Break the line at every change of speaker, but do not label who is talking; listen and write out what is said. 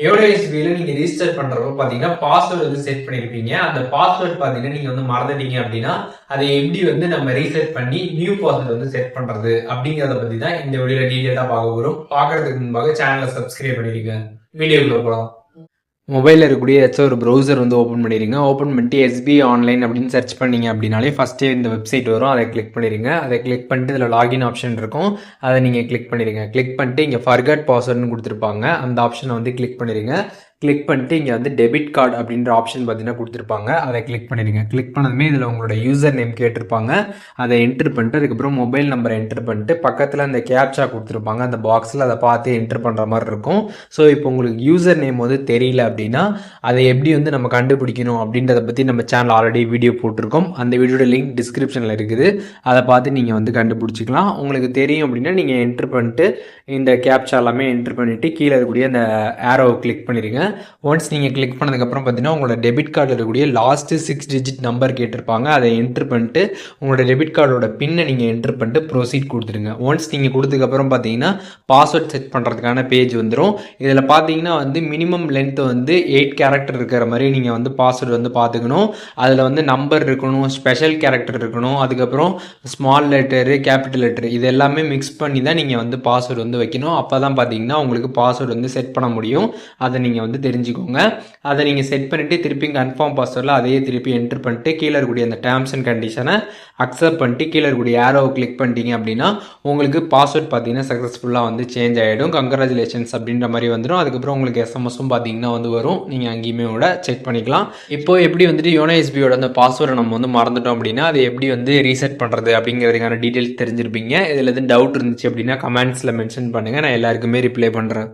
யோனோஎஸ்பில நீங்க ரிஜிஸ்டர் பண்றப்ப பாத்தீங்கன்னா பாஸ்வேர்டு வந்து செட் பண்ணிருப்பீங்க. அந்த பாஸ்வேர்டு பாத்தீங்கன்னா நீங்க வந்து மறந்துட்டீங்க அப்படின்னா அதை எப்படி வந்து நம்ம ரீசெட் பண்ணி நியூ பாஸ்வேர்டு வந்து செட் பண்றது அப்படிங்கறத பத்தி தான் இந்த வீடியோல டீடைலா பார்க்க போறோம். பாக்குறதுக்கு முன்பாக சேனலை சப்ஸ்கிரைப் பண்ணிருங்க. வீடியோக்குள்ள போலாம். மொபைலில் இருக்கக்கூடிய ஏதாச்சும் ஒரு ப்ரௌசர் வந்து ஓப்பன் பண்ணிடுங்க. ஓப்பன் பண்ணிட்டு எஸ்பிஐ ஆன்லைன் அப்படின்னு சர்ச் பண்ணீங்க அப்படின்னாலே ஃபஸ்ட்டே இந்த வெப்சைட் வரும். அதை கிளிக் பண்ணிடுங்க. அதை கிளிக் பண்ணிட்டு இதில் லாகின் ஆப்ஷன் இருக்கும். அதை நீங்கள் கிளிக் பண்ணிடுங்க. கிளிக் பண்ணிட்டு இங்கே ஃபர்கட் பாஸ்வேர்டுன்னு கொடுத்துருப்பாங்க. அந்த ஆப்ஷனை வந்து கிளிக் பண்ணிடுங்க. கிளிக் பண்ணிட்டு இங்கே வந்து டெபிட் கார்டு அப்படின்ற ஆப்ஷன் பார்த்தீங்கன்னா கொடுத்துருப்பாங்க. அதை கிளிக் பண்ணிடுங்க. கிளிக் பண்ணதுமே இதில் உங்களோட யூசர் நேம் கேட்டிருப்பாங்க. அதை என்ட்ரு பண்ணிட்டு அதுக்கப்புறம் மொபைல் நம்பரை என்ட்ரு பண்ணிட்டு பக்கத்தில் அந்த கேப்சா கொடுத்துருப்பாங்க. அந்த பாக்ஸில் அதை பார்த்து என்ட்ரு பண்ணுற மாதிரி இருக்கும். ஸோ இப்போ உங்களுக்கு யூசர் நேம் வந்து தெரியல அப்படின்னா அதை எப்படி வந்து நம்ம கண்டுபிடிக்கணும் அப்படின்றத பற்றி நம்ம சேனல் ஆல்ரெடி வீடியோ போட்டிருக்கோம். அந்த வீடியோட லிங்க் டிஸ்கிரிப்ஷனில் இருக்குது. அதை பார்த்து நீங்கள் வந்து கண்டுபிடிச்சிக்கலாம். உங்களுக்கு தெரியும் அப்படின்னா நீங்கள் என்ட்ரு பண்ணிட்டு இந்த கேப்சா எல்லாமே என்ட்ரு பண்ணிவிட்டு கீழே இருக்கக்கூடிய அந்த ஏரோவை கிளிக் பண்ணிடுங்க. ஒன்ஸ் நீங்கள் கிளிக் பண்ணதுக்கப்புறம் பார்த்தீங்கன்னா உங்களோட டெபிட் கார்டில் இருக்கக்கூடிய லாஸ்ட்டு 6 டிஜிட் நம்பர் கேட்டிருப்பாங்க. அதை என்ட்ரு பண்ணிட்டு உங்களோட டெபிட் கார்டோட பின்னை நீங்கள் என்ட்ரு பண்ணிட்டு ப்ரொசீட் கொடுத்துருங்க. ஒன்ஸ் நீங்கள் கொடுத்ததுக்கப்புறம் பார்த்தீங்கன்னா பாஸ்வேர்ட் செட் பண்ணுறதுக்கான பேஜ் வந்துடும். இதில் பார்த்தீங்கன்னா வந்து மினிமம் லென்த் வந்து 8 கேரக்டர் இருக்கிற மாதிரி நீங்கள் வந்து பாஸ்வேர்டு வந்து பார்த்துக்கணும். அதில் வந்து நம்பர் இருக்கணும், ஸ்பெஷல் கேரக்டர் இருக்கணும், அதுக்கப்புறம் ஸ்மால் லெட்டரு, கேபிட்டல் லெட்டரு இது எல்லாமே மிக்ஸ் பண்ணி தான் நீங்கள் வந்து பாஸ்வேர்டு வந்து வைக்கணும். அப்போ தான் பார்த்தீங்கன்னா உங்களுக்கு பாஸ்வேர்டு வந்து செட் பண்ண முடியும். அதை நீங்கள் வந்து தெரிஞ்சுக்கோங்க. அதை நீங்கள் செட் பண்ணிவிட்டு திருப்பி கன்ஃபார்ம் பாஸ்வேர்டில் அதையே திருப்பி என்ட்ரு பண்ணிட்டு கீழே இருக்கக்கூடிய அந்த டேர்ம்ஸ் அண்ட் கண்டிஷனை அக்செப்ட் பண்ணிட்டு கீழே இருக்கக்கூடிய ஏரோவை கிளிக் பண்ணிட்டீங்க அப்படின்னா உங்களுக்கு பாஸ்வேர்ட் பார்த்தீங்கன்னா சக்ஸஸ்ஃபுல்லாக வந்து சேஞ்ச் ஆகிடும். கங்க்ராச்சுலேஷன்ஸ் அப்படின்ற மாதிரி வந்துடும். அதுக்கப்புறம் உங்களுக்கு எஸ்எம்எஸும் பார்த்தீங்கன்னா வந்து வரும். நீங்கள் அங்கேயுமே கூட செக் பண்ணிக்கலாம். இப்போ எப்படி வந்துட்டு யோனோஎஸ்பியோட அந்த பாஸ்வேர்டை நம்ம வந்து மறந்துட்டோம் அப்படின்னா அதை எப்படி வந்து ரீசெட் பண்ணுறது அப்படிங்கிறதுக்கான டீட்டெயில்ஸ் தெரிஞ்சிருப்பீங்க. இதில் எதுவும் டவுட் இருந்துச்சு அப்படின்னா கமெண்ட்ஸில் மென்ஷன் பண்ணுங்கள். நான் எல்லாருக்குமே ரிப்ளை பண்ணுறேன்.